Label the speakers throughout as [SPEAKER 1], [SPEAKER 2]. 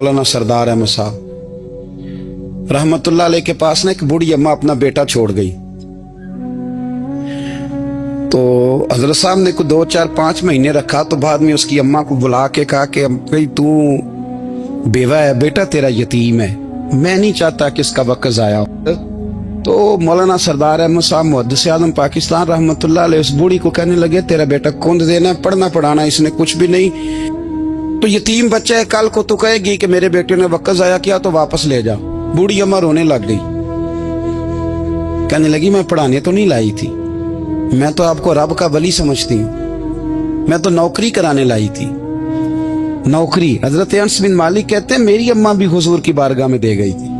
[SPEAKER 1] मौलाना सरदार अहमद साहब रहमतुल्लाह अलैह के पास ना एक बूढ़ी अम्मा अपना बेटा छोड़ गई। तो हजरत साहब ने को 2, 4, 5 महीने रखा। तो बाद में उसकी अम्मा को बुला के कहा कि भाई तू बेवा है, बेटा तेरा यतीम है, मैं नहीं चाहता कि इसका वक्त जाया हो। तो मौलाना सरदार अहमद साहब मुहद्दिस आज़म पाकिस्तान रहमतुल्लाह अलैह उस बूढ़ी को कहने लगे तेरा बेटा कौन देना, पढ़ना पढ़ाना इसने कुछ भी नहीं, तो यतीम बच्चा है, कल को तू कहेगी कि मेरे बेटे ने वक्त जाया किया तो वापस ले जा। बूढ़ी अम्मा रोने लग गई, कहने लगी मैं पढ़ाने तो नहीं लाई थी, मैं तो आपको रब का वली समझती हूँ, मैं तो नौकरी कराने लाई थी। नौकरी हजरत अनस बिन मालिक कहते हैं मेरी अम्मा भी हुजूर की बारगाह में दे गई थी।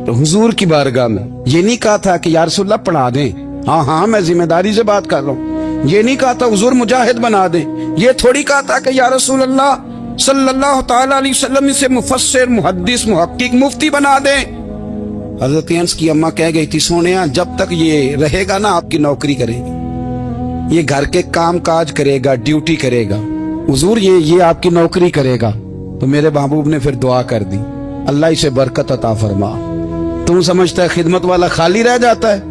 [SPEAKER 1] तो हुजूर की बारगाह में ये नहीं कहा था कि या रसूलल्लाह पढ़ा दें, हाँ हाँ मैं जिम्मेदारी से बात कर रहा हूँ, ये नहीं कहा था हुजूर मुजाहिद बना दें, ये थोड़ी कहा था कि या रसूलल्लाह सल्लल्लाहु तआला अलैहि वसल्लम से मुफस्सिर मुहद्दिस मुहक्किक मुफ्ती बना दें। हजरत अनस की अम्मा कह गई थी सोनिया जब तक ये रहेगा ना आपकी नौकरी करेगी, ये घर के काम काज करेगा, ड्यूटी करेगा, हुजूर ये आपकी नौकरी करेगा। तो मेरे महबूब ने फिर दुआ कर दी, अल्लाह इसे बरकत अता फरमा। तुम समझता है खिदमत वाला खाली रह जाता है?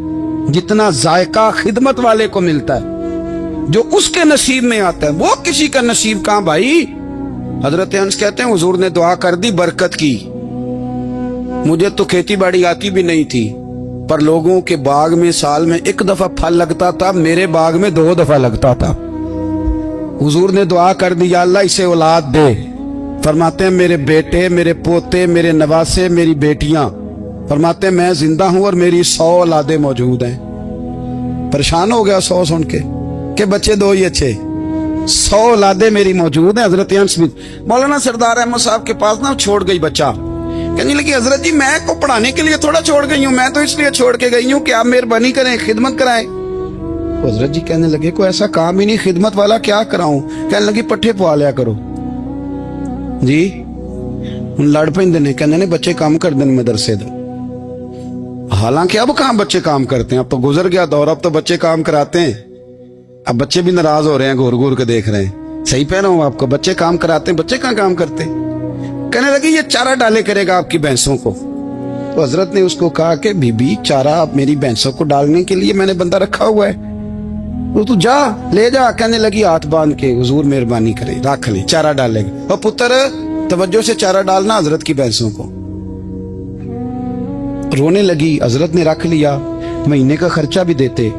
[SPEAKER 1] जितना जायका खिदमत वाले को मिलता है, जो उसके नसीब में आता है, वो किसी का नसीब कहां भाई। हजरत अनस कहते हैं हुजूर ने दुआ कर दी, बरकत की। मुझे तो खेती बाड़ी आती भी नहीं थी, पर लोगों के बाग में साल में 1 दफा फल लगता था, मेरे बाग में 2 दफा लगता था। हुजूर ने दुआ कर दी, या अल्लाह इसे औलाद दे। फरमाते हैं मेरे बेटे, मेरे पोते, मेरे नवासे, मेरी बेटियां, फरमाते हैं मैं जिंदा हूं और मेरी 100 औलादे मौजूद हैं। परेशान हो गया 100 सुन के बच्चे 2 ही अच्छे, 100 औलादे मेरी मौजूद हैं। हजरत अनस बिन मौलाना सरदार अहमद साहब के पास ना छोड़ गई बच्चा, कहने लगी हजरत जी मैं को पढ़ाने के लिए थोड़ा छोड़ गई हूँ, मैं तो इसलिए छोड़ के गई हूँ कि आप मेहरबानी करें, खिदमत कराएं। हजरत जी कहने लगे कोई ऐसा काम ही नहीं, खिदमत वाला क्या कराऊं। कहने लगी पट्ठे पवा लिया करो जी। लड़ पेंदे ने, कहने ने बच्चे काम कर दें मदरसे दो। हालांकि अब कहां बच्चे काम करते हैं, अब तो गुजर गया दौर, अब तो बच्चे काम कराते हैं। अब बच्चे भी नाराज हो रहे हैं, घूर घूर के देख रहे हैं। सही कह रहा हूं आपको, बच्चे काम कराते हैं, बच्चे कहां काम करते। कहने लगे ये चारा डाले करेगा आपकी भैंसों को। तो हजरत ने उसको कहा कि बीबी चारा मेरी भैंसों को डालने के लिए मैंने बंदा रखा हुआ है, तो तू जा ले जा। कहने लगी हाथ बांध के हुजूर मेहरबानी करे रख ले, चारा डालेगा। और पुत्र तवज्जो से चारा डालना हजरत की भैंसों को। रोने लगी, हजरत ने रख लिया, महीने का खर्चा भी देते।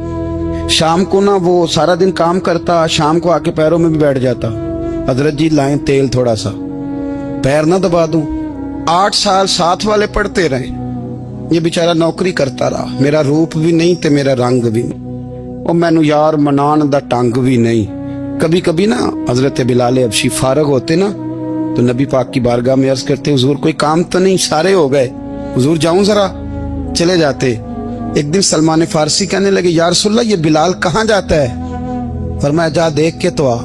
[SPEAKER 1] शाम को ना वो सारा दिन काम करता, शाम को आके पैरों में भी बैठ जाता, हजरत जी लाएं तेल थोड़ा सा, पैर ना दबा दूं। 8 साल साथ वाले पढ़ते रहे, ये बेचारा नौकरी करता रहा, मेरा रूप भी नहीं ते मेरा रंग भी नहीं, और मैनू यार मनान दा टंग भी नहीं। कभी कभी ना हजरत बिलाल हबशी फारग होते ना तो नबी पाक की बारगाह में अर्ज करते हुजूर कोई काम तो नहीं, सारे हो गए, हुजूर जाऊं जरा, चले जाते। एक दिन सलमान फारसी कहने लगे या रसूलल्लाह ये बिलाल कहाँ जाता है। फरमाया जा देख के तो आ।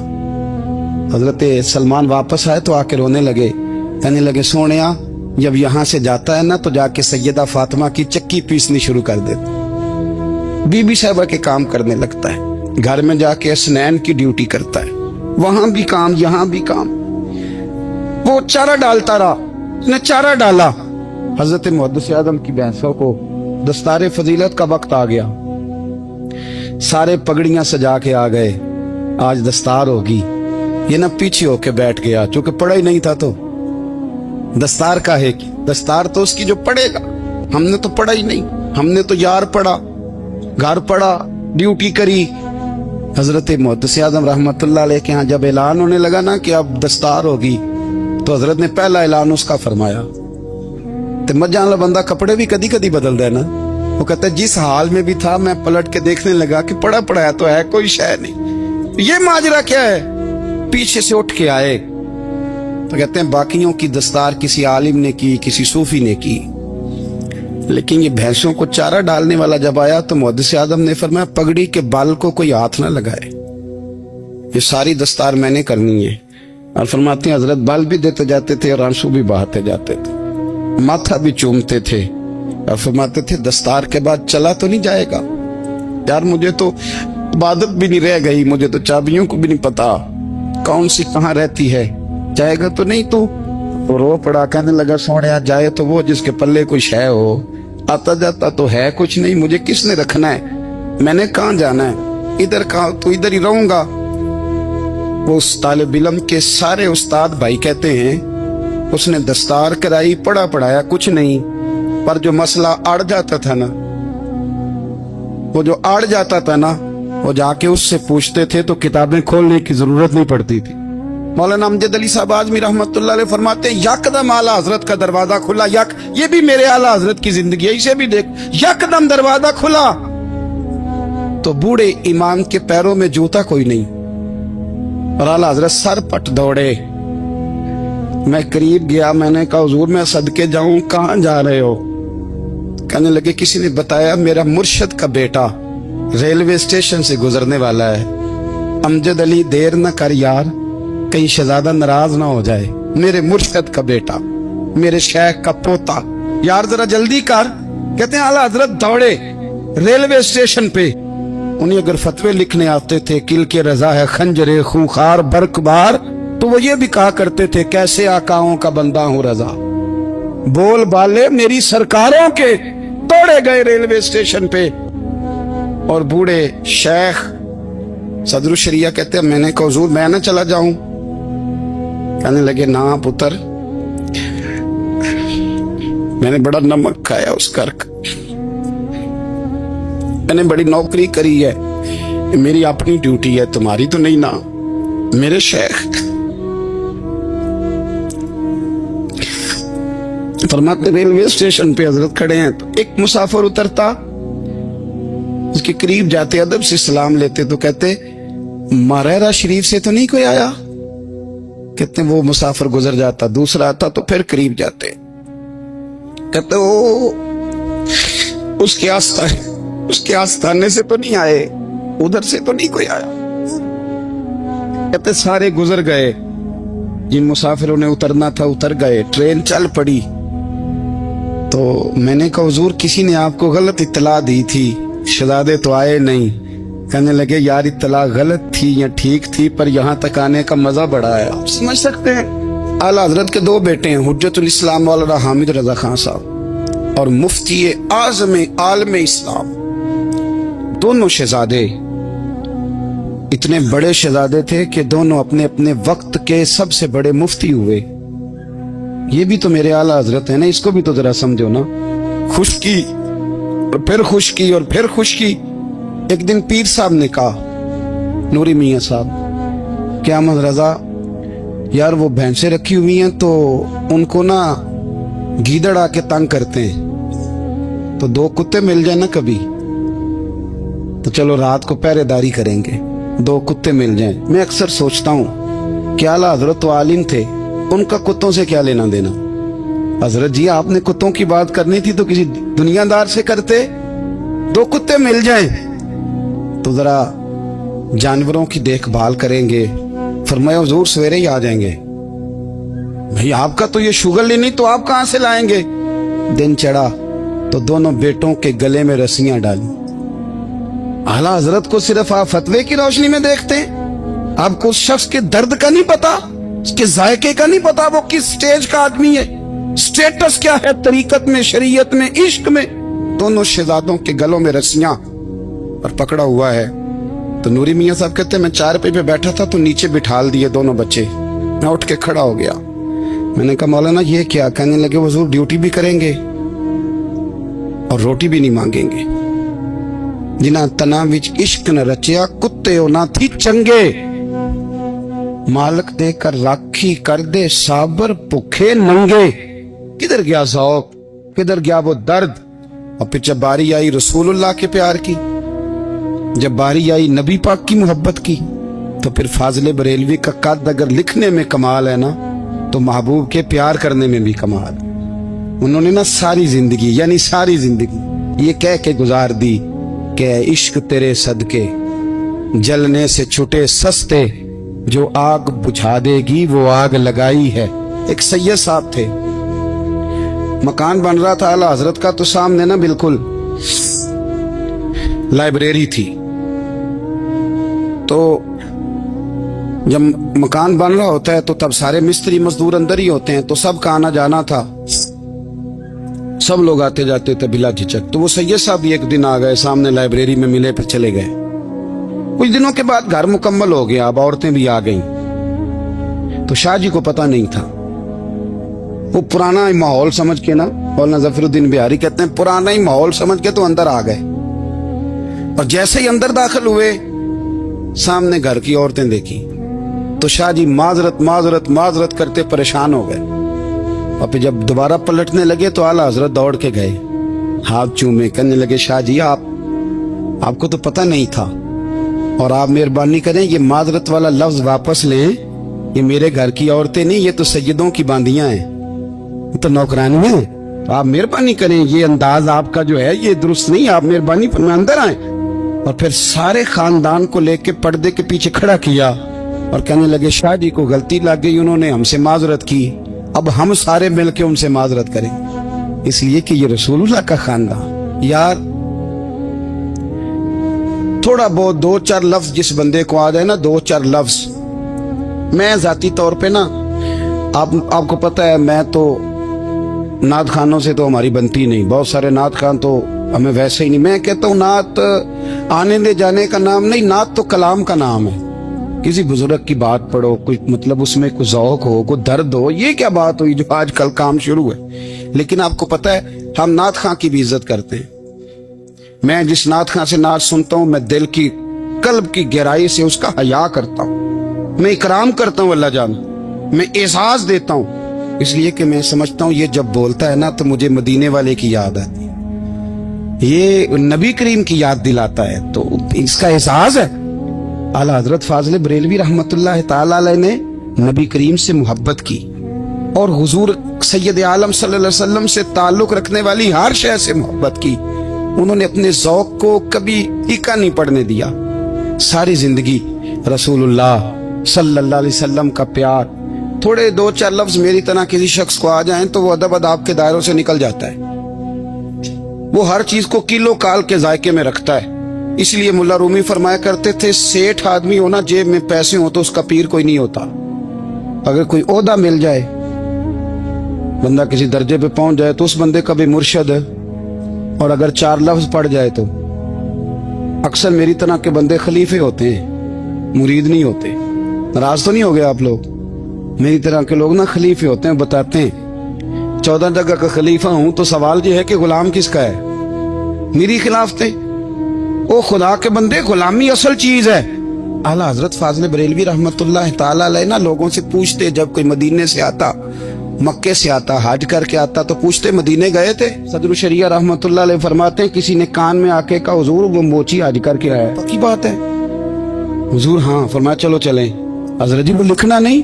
[SPEAKER 1] हजरत सलमान वापस आए तो आके रोने लगे, कहने लगे सोनिया जब यहाँ से जाता है ना तो जाके सैयदा फातिमा की चक्की पीसनी शुरू कर देता, बीबी साहबा के काम करने लगता है, घर में जाके स्नैन की ड्यूटी करता है, वहां भी काम यहाँ भी काम। वो चारा डालता रहा, उसने चारा डाला। हजरत मुहद्दिस आज़म की भैंसों को दस्तारे फजीलत का वक्त आ गया, सारे पगड़ियां सजा के आ गए, आज दस्तार होगी। ये ना पीछे होके बैठ गया, चूंकि पढ़ा ही नहीं था तो दस्तार का है कि दस्तार तो उसकी जो पढ़ेगा, हमने तो पढ़ा ही नहीं, हमने तो यार पढ़ा, घर पढ़ा, ड्यूटी करी। हजरत मुहद्दिस आज़म रहमतुल्लाह अलैह के यहाँ जब ऐलान होने लगा ना कि अब दस्तार होगी, तो हजरत ने पहला ऐलान उसका फरमाया। तो मजा वाला बंदा कपड़े भी कदी कदी बदल देना, वो कहता है जिस हाल में भी था मैं पलट के देखने लगा कि पढ़ा पढ़ाया तो है, कोई शय नहीं, ये माजरा क्या है। पीछे से उठ के आए तो कहते हैं बाकियों की दस्तार किसी आलिम ने की, किसी सूफी ने की, लेकिन ये भैंसों को चारा डालने वाला जब आया तो मुहद्दिस आज़म ने फरमाया पगड़ी के बाल को कोई हाथ ना लगाए, ये सारी दस्तार मैंने करनी है। और फरमाते हैं हजरत बाल भी देते जाते थे और आंसू भी बहाते जाते थे, माथा भी चूमते थे, और फरमाते थे दस्तार के बाद चला तो नहीं जाएगा यार, मुझे तो इबादत भी नहीं रह गई, मुझे तो चाबियों को भी नहीं पता कौन सी कहाँ रहती है, जाएगा तो नहीं तू। तो रो पड़ा, कहने लगा सोनिया जाए तो वो जिसके पल्ले कोई शय हो, आता जाता तो है कुछ नहीं, मुझे किसने रखना है, मैंने कहाँ जाना है, इधर कहाँ, तो इधर ही रहूंगा। वो उस तालिब इल्म के सारे उस्ताद भाई कहते हैं उसने दस्तार कराई, पढ़ा पढ़ाया कुछ नहीं, पर जो मसला अड़ जाता था ना, वो जो अड़ जाता था ना, वो जाके उससे पूछते थे तो किताबें खोलने की जरूरत नहीं पड़ती थी। मौलाना अमजद अली साहब आजमी रहमतुल्लाह अलैह फरमाते हैं, यकदम आला हजरत का दरवाजा खुला, ये भी मेरे आला हजरत की जिंदगी है, इसे भी देख, यकदम दरवाजा खुला तो बूढ़े इमाम के पैरों में जूता कोई नहीं, और आला हजरत सर पट दौड़े। मैं करीब गया, मैंने कहा हुजूर मैं सदके जाऊं, कहां जा रहे हो? कहने लगे किसी ने बताया मेरा मुर्शद का बेटा रेलवे स्टेशन से गुजरने वाला है, अमजद अली देर न कर यार, कहीं शहजादा नाराज ना हो जाए, मेरे मुर्शद का बेटा, मेरे शेख का पोता, यार जरा जल्दी कर। कहते हैं आला हजरत दौड़े रेलवे स्टेशन पे, उन्हें अगर फतवे लिखने आते थे किल के रजा है खंजरे खूंखार बरकबार, तो वो ये भी कहा करते थे कैसे आकाओं का बंदा हूं रजा, बोल बाले मेरी सरकारों के। दौड़े गए रेलवे स्टेशन पे, और बूढ़े शेख सदरुल शरिया कहते हैं मैंने कहा हुजूर मैं ना चला जाऊं? कहने लगे ना पुत्र, मैंने बड़ा नमक खाया उस कर्क, मैंने बड़ी नौकरी करी है, मेरी अपनी ड्यूटी है, तुम्हारी तो नहीं ना। मेरे शेख फरमाते रेलवे स्टेशन पे हजरत खड़े हैं, तो एक मुसाफिर उतरता, उसके करीब जाते अदब से सलाम लेते तो कहते मारेरा शरीफ से तो नहीं कोई आया? कहते वो मुसाफिर गुजर जाता, दूसरा आता तो फिर करीब जाते, कहते वो उसके आस्थाने से तो नहीं आए, उधर से तो नहीं कोई आया। कहते सारे गुजर गए, जिन मुसाफिरों ने उतरना था उतर गए, ट्रेन चल पड़ी। तो मैंने कहा हुजूर किसी ने आपको गलत इत्तला दी थी, शहजादे तो आए नहीं। कहने लगे यार इत्तला गलत थी या ठीक थी, पर यहाँ तक आने का मजा बड़ा है, आप समझ सकते हैं। आला हजरत के दो बेटे हैं, हुज्जतुल इस्लाम मौलाना हामिद रजा खान साहब और मुफ्ती आज़म आलम इस्लाम, दोनों शहजादे इतने बड़े शहजादे थे कि दोनों अपने अपने वक्त के सबसे बड़े मुफ्ती हुए। ये भी तो मेरे आला हजरत है ना, इसको भी तो जरा समझो ना। खुशकी और फिर खुशकी और फिर खुशकी। एक दिन पीर साहब ने कहा, नूरी मियाँ साहब, क्या अहमद रजा यार वो भैंसे रखी हुई हैं तो उनको ना गीदड़ आके तंग करते हैं, तो दो कुत्ते मिल जाए ना कभी, तो चलो रात को पहरेदारी करेंगे, दो कुत्ते मिल जाएं। मैं अक्सर सोचता हूँ कि आला हजरत तो आलिम थे, उनका कुत्तों से क्या लेना देना। हजरत जी आपने कुत्तों की बात करनी थी तो किसी दुनियादार से करते, दो कुत्ते मिल जाएं तो जरा जानवरों की देखभाल करेंगे। फरमाया हुजूर सवेरे ही आ जाएंगे। भाई आपका तो ये शुगर लेनी, तो आप कहां से लाएंगे? दिन चढ़ा तो दोनों बेटों के गले में रस्सियां डाली। आला हजरत को सिर्फ आप फतवे की रोशनी में देखते हैं, आपको उस शख्स के दर्द का नहीं पता, उसके जायके का नहीं पता, वो किस स्टेज का आदमी है, स्टेटस क्या है तरीकत में, शरीयत में, इश्क में। दोनों शहजादों के गलों में रस्सियां और पकड़ा हुआ है। तो नूरी मियाँ साहब कहते मैं चारपाई पे बैठा था तो नीचे बिठाल दिए दोनों बच्चे। मैं उठ के खड़ा हो गया, मैंने कहा मौलाना ये क्या? कहने लगे हुजूर ड्यूटी भी करेंगे और रोटी भी नहीं मांगेंगे। जिन्हां तना विच इश्क न रचिया, कुत्ते हो ना थी चंगे, मालक देकर राखी कर दे साबर भुखे नंगे। किधर गया ज़ौक़, किधर गया वो दर्द? और फिर जब बारी आई रसूलुल्लाह के प्यार की, जब बारी आई नबी पाक की मोहब्बत की, तो फिर फाजिल बरेलवी का कद अगर लिखने में कमाल है ना, तो महबूब के प्यार करने में भी कमाल। उन्होंने ना सारी जिंदगी, यानी सारी जिंदगी ये कह के गुजार दी कि इश्क तेरे सदके जलने से छुटे सस्ते, जो आग बुझा देगी वो आग लगाई है। एक सैयद साहब थे, मकान बन रहा था आला हजरत का, तो सामने ना बिल्कुल लाइब्रेरी थी। तो जब मकान बन रहा होता है तो तब सारे मिस्त्री मजदूर अंदर ही होते हैं, तो सबका आना जाना था, सब लोग आते जाते थे बिला झिझक। तो वो सैयद साहब भी एक दिन आ गए, सामने लाइब्रेरी में मिले, फिर चले गए। कुछ दिनों के बाद घर मुकम्मल हो गया, अब औरतें भी आ गईं। तो शाह जी को पता नहीं था। वो पुराना ही माहौल समझ के ना, मौलाना जफरुद्दीन बिहारी कहते हैं, पुराना ही माहौल समझ के तो अंदर आ गए। और जैसे ही अंदर दाखिल हुए, सामने घर की औरतें देखी तो शाह जी माजरत माजरत माजरत करते परेशान हो गए। और फिर जब दोबारा पलटने लगे तो आला हजरत दौड़ के गए, हाथ चूमे, कहने लगे, शाह जी आपको तो पता नहीं था, और आप मेहरबानी करें ये माजरत वाला लफ्ज वापस लें। ये मेरे घर की औरतें नहीं, ये तो सैयदों की बांदियां हैं, तो नौकरानी है। तो आप मेहरबानी करें, ये अंदाज आपका जो है ये दुरुस्त नहीं, आप मेहरबानी फरमाएं अंदर आए। और फिर सारे खानदान को लेके पर्दे के पीछे खड़ा किया और कहने लगे, शाह जी को गलती लग गई, उन्होंने हमसे माजरत की, अब हम सारे मिलके उनसे माजरत करें, इसलिए कि ये रसूलुल्लाह का खानदान। यार थोड़ा बहुत 2-4 लफ्ज जिस बंदे को आ जाए ना, 2-4 लफ्ज, मैं जाती तौर पे ना, आपको पता है, मैं तो नात खानों से तो हमारी बनती नहीं, बहुत सारे नात खान तो हमें वैसे ही नहीं। मैं कहता हूँ नात आने दे जाने का नाम नहीं, नात तो कलाम का नाम है। किसी बुजुर्ग की बात पढ़ो, कोई मतलब उसमें कोई ज़ौक हो, कोई दर्द हो, ये क्या बात हुई जो आजकल काम शुरू है। लेकिन आपको पता है हम नात खां की भी इज्जत करते हैं। मैं जिस नात खां से नात सुनता हूँ, मैं दिल की कल्ब की गहराई से उसका हया करता हूँ, मैं इकराम करता हूँ अल्लाह जान, मैं एहसास देता हूँ, इसलिए कि मैं समझता हूँ ये जब बोलता है ना तो मुझे मदीने वाले की याद आती है, ये नबी करीम की याद दिलाता है, तो इसका एहसास है। आला हजरत फाजिल बरेलवी रहमतुल्लाह ताला अलैह ने नबी करीम से मोहब्बत की और हुजूर सैयद आलम सल्लल्लाहु अलैहि वसल्लम से ताल्लुक रखने वाली हर शय से मोहब्बत की। उन्होंने अपने ज़ौक को कभी फीका नहीं पड़ने दिया। सारी जिंदगी रसूलुल्लाह सल्लल्लाहु अलैहि वसल्लम का प्यार। थोड़े 2-4 लफ्ज मेरी तरह किसी शख्स को आ जाएं तो वो अदब अदाब के दायरों से निकल जाता है। वो हर चीज को किलो काल के जायके में रखता है। इसलिए मुल्ला रूमी फरमाया करते थे, सेठ आदमी होना जेब में पैसे हो तो उसका पीर कोई नहीं होता। अगर कोई ओहदा मिल जाए, बंदा किसी दर्जे पे पहुंच जाए तो उस बंदे का भी मुर्शद है, और अगर 4 लफ्ज पढ़ जाए तो अक्सर मेरी तरह के बंदे खलीफे होते हैं, मुरीद नहीं होते। नाराज तो नहीं हो गए आप लोग? मेरी तरह के लोग ना खलीफे होते हैं, बताते हैं 14 जगह का खलीफा हूं तो सवाल ये है कि गुलाम किसका है? मेरी खिलाफ थे। ओ खुदा के बंदे, गुलामी असल चीज है। आला हजरत फाजिल बरेलवी रहमतुल्लाह ताला अलैह ना लोगों से पूछते, जब कोई मदीने से आता, मक्के से आता, हज करके आता तो पूछते मदीने गए थे? सदर शरिया रहमतुल्लाह अलैह फरमाते हैं, किसी ने कान में आके कहा हुजूर वो मोची हज करके आया। पक्की बात है? हुजूर हाँ। फरमाया चलो चलें। हजरत जी वो लिखना नहीं?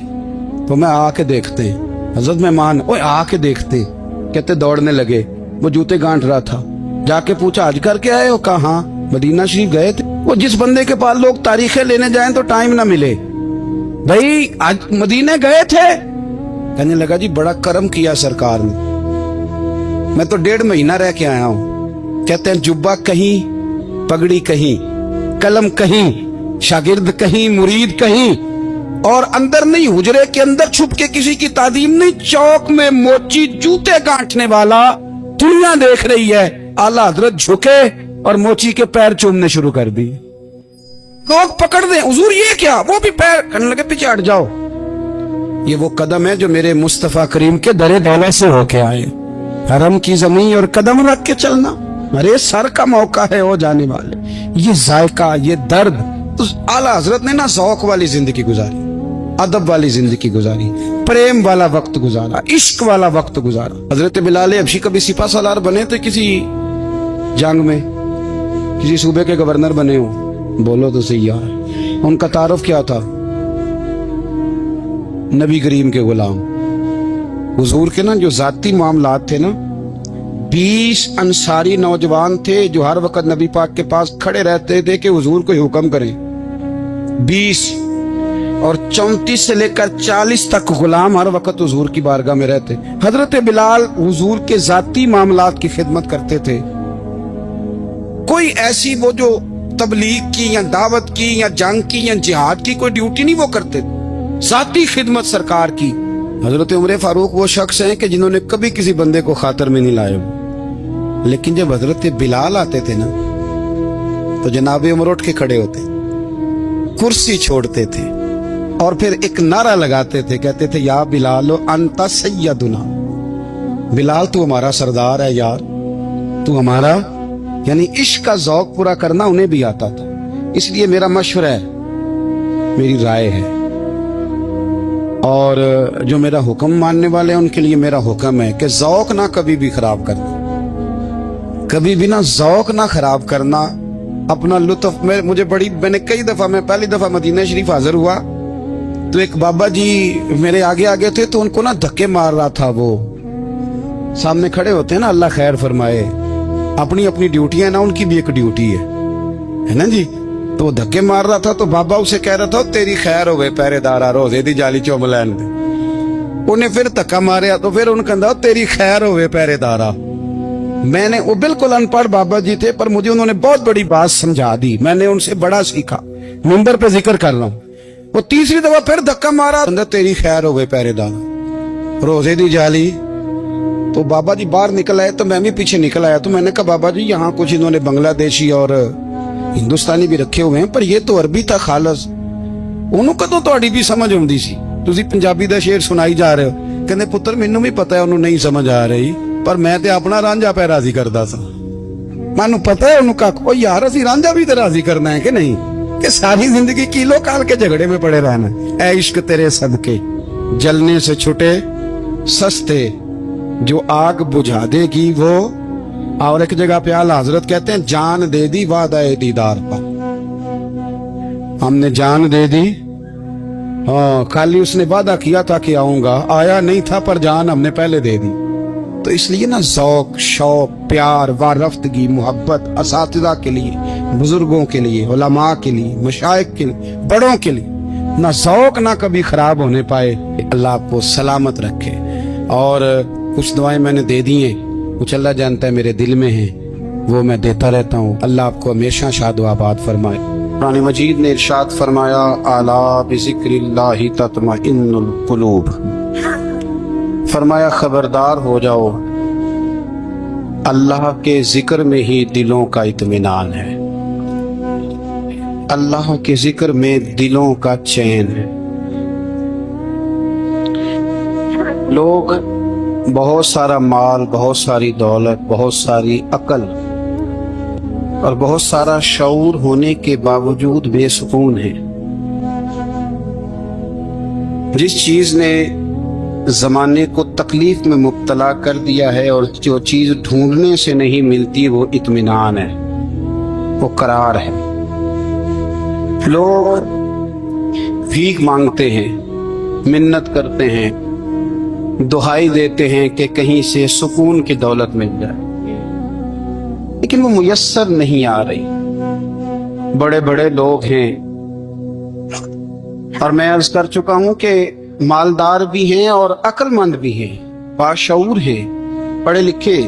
[SPEAKER 1] तो मैं आके देखते हैं। हजरत मेहमान, ओए आके देखते। कहते दौड़ने लगे, वो जूते गांठ रहा था। जाके पूछा हज करके आए हो? कहा हाँ, मदीना शरीफ गए थे। वो जिस बंदे के पास लोग तारीखें लेने जाएं तो टाइम ना मिले, भाई आज मदीने गए थे? कहने लगा जी बड़ा करम किया सरकार ने, मैं तो 1.5 महीना रह के आया हूं। कहते हैं जुब्बा कहीं, पगड़ी कहीं, कलम कहीं, शागिर्द कहीं, मुरीद कहीं, और अंदर नहीं, हुजरे के अंदर छुप के किसी की तादीम नहीं, चौक में मोची जूते गांठने वाला दुनिया देख रही है। आला हजरत झुके और मोची के पैर चूमने शुरू कर दिए। लोग पकड़ दें, हुजूर ये क्या? वो भी पैर करने लगे, पीछे हट जाओ। ये वो कदम है जो मेरे मुस्तफा करीम के दरे दौले से होके आए। हरम की जमीन और कदम रख के चलना, अरे सर का मौका है हो जाने वाले। ये जायका, ये दर्द, तो आला हजरत ने ना ज़ौक वाली जिंदगी गुजारी, अदब वाली जिंदगी गुजारी, प्रेम वाला वक्त गुजारा, इश्क वाला वक्त गुजारा। हजरत बिलाल हबशी कभी सिपा सालार बने थे किसी जंग में, किसी सूबे के गवर्नर बने हो? बोलो तो सही यार। उनका तारुफ क्या था? नबी करीम के गुलाम। हुजूर के ना जो जाती मामलात थे ना, 20 अंसारी नौजवान थे जो हर वक्त नबी पाक के पास खड़े रहते थे कि हुजूर को हुक्म करें। 20 और 34 से लेकर 40 तक गुलाम हर वक्त हुजूर की बारगाह में रहते। हजरत बिलाल हुजूर के जाती मामलात की खिदमत करते थे। कोई ऐसी वो जो तबलीग की या दावत की या जंग की या जिहाद की कोई ड्यूटी नहीं वो करते थे। ذاتی खिदमत सरकार की। हजरत उमर फारूक वो शख्स हैं कि जिन्होंने कभी किसी बंदे को खातर में नहीं लाए, लेकिन जब हजरत बिलाल आते थे ना तो जनाब उमर उठ के खड़े होते, कुर्सी छोड़ते थे और फिर एक नारा लगाते थे, कहते थे या बिलाल अंता सैयदुना, बिलाल तू हमारा सरदार है यार, तू हमारा। यानी इश्क का ज़ौक पूरा करना उन्हें भी आता था। इसलिए मेरा मशवरा है, मेरी राय है, और जो मेरा हुक्म मानने वाले हैं उनके लिए मेरा हुक्म है कि ज़ौक ना कभी भी खराब करना, कभी भी ना ज़ौक ना खराब करना, अपना लुत्फ। मैंने कई दफा, मैं पहली दफा मदीना शरीफ हाजिर हुआ तो एक बाबा जी मेरे आगे आगे थे, तो उनको ना धक्के मार रहा था। वो सामने खड़े होते हैं ना, अल्लाह खैर फरमाए, अपनी अपनी ड्यूटी है ना, उनकी भी एक ड्यूटी है ना जी। तो वो धक्के मार रहा था, तो बाबा उसे कह रहा था तेरी खैर होवे पहरेदारा, रोजे दी जाली चुम लैन दे। उन्हें फिर धक्का मारे तो फिर उन्हें कहता तेरी खैर होवे पहरेदारा। मैंने, वो बिल्कुल अनपढ़ बाबा जी थे, पर मुझे उन्होंने बहुत बड़ी बात समझा दी, मैंने उनसे बड़ा सीखा, मिंबर पे जिक्र कर रहा हूं। वो तीसरी दफा फिर धक्का मारा, तेरी खैर होवे पहरेदारा, रोजे दी जाली। तो बाबा जी बाहर निकल आए, तो मैं भी पीछे निकल आया। तो मैंने कहा बाबा जी यहाँ कुछ इन्होंने बांग्लादेशी और हिंदुस्तानी भी रखे हुए हैं, पर ये तो अरबी था खालस, ਉਹਨੂੰ ਕਦੋਂ ਤੁਹਾਡੀ ਵੀ ਸਮਝ ਆਉਂਦੀ ਸੀ? ਤੁਸੀਂ ਪੰਜਾਬੀ ਦਾ ਸ਼ੇਰ ਸੁਣਾਈ ਜਾ ਰਹੇ ਹੋ। ਕਹਿੰਦੇ ਪੁੱਤਰ ਮੈਨੂੰ ਵੀ ਪਤਾ ਹੈ ਉਹਨੂੰ ਨਹੀਂ ਸਮਝ ਆ ਰਹੀ, ਪਰ ਮੈਂ ਤੇ ਆਪਣਾ ਰਾਂਝਾ ਪੈ ਰਾਜ਼ੀ ਕਰਦਾ ਸਾਂ। ਮੈਨੂੰ ਪਤਾ ਹੈ ਉਹਨੂੰ ਕੱਖ, ਉਹ ਯਾਰ ਅਸੀਂ ਰਾਂਝਾ ਵੀ ਤੇ ਰਾਜ਼ੀ ਕਰਨਾ ਹੈ ਕਿ ਨਹੀਂ, कि सारी जिंदगी कीलो काल के झगड़े में पड़े रहना। ऐ इश्क तेरे सदके जलने से छुटे सस्ते, जो आग बुझा देगी वो। और एक जगह पे आला हजरत कहते हैं जान दे दी वादा दीदार पर, हमने जान दे दी। हाँ, खाली उसने वादा किया था कि आऊंगा, आया नहीं था, पर जान हमने पहले दे दी। तो इसलिए ना ज़ौक, शौक, प्यार, वारफ्तगी, मोहब्बत असातिज़ा के लिए, बुजुर्गों के लिए, उलमा के लिए, मशाइख के लिए, बड़ों के लिए, ना ज़ौक ना कभी खराब होने पाए। अल्लाह आपको सलामत रखे। और कुछ दुआएं मैंने दे दी हैं, कुछ अल्लाह जानता है मेरे दिल में है, वो मैं देता रहता हूँ। अल्लाह आपको हमेशा शाद व आबाद फरमाए। कुरान मजीद ने इरशाद फरमाया अला बिज़िक्रिल्लाहि तत्मइन्नुल कुलूब, फरमाया खबरदार हो जाओ, अल्लाह के जिक्र में ही दिलों का इत्मीनान है, अल्लाह के जिक्र में दिलों का चैन है। लोग बहुत सारा माल, बहुत सारी दौलत, बहुत सारी अकल और बहुत सारा शऊर होने के बावजूद बेसुकून है। जिस चीज ने जमाने को तकलीफ में मुब्तला कर दिया है और जो चीज ढूंढने से नहीं मिलती वो इत्मीनान है, वो करार है। लोग भीख मांगते हैं, मिन्नत करते हैं, दुहाई देते हैं कि कहीं से सुकून की दौलत मिल जाए, लेकिन वो मुयस्सर नहीं आ रही। बड़े बड़े लोग हैं, और मैं अर्ज कर चुका हूं कि मालदार भी हैं और अक्लमंद भी हैं, बाशऊर हैं, पढ़े लिखे,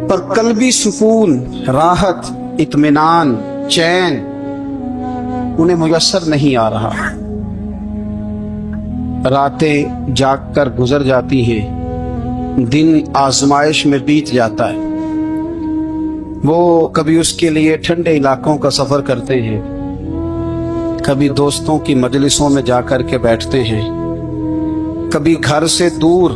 [SPEAKER 1] पर कल्बी सुकून, राहत, इत्मीनान, चैन उन्हें मुयस्सर नहीं आ रहा। रातें जाग कर गुजर जाती हैं, दिन आजमाइश में बीत जाता है। वो कभी उसके लिए ठंडे इलाकों का सफर करते हैं, कभी दोस्तों की मजलिसों में जाकर के बैठते हैं, कभी घर से दूर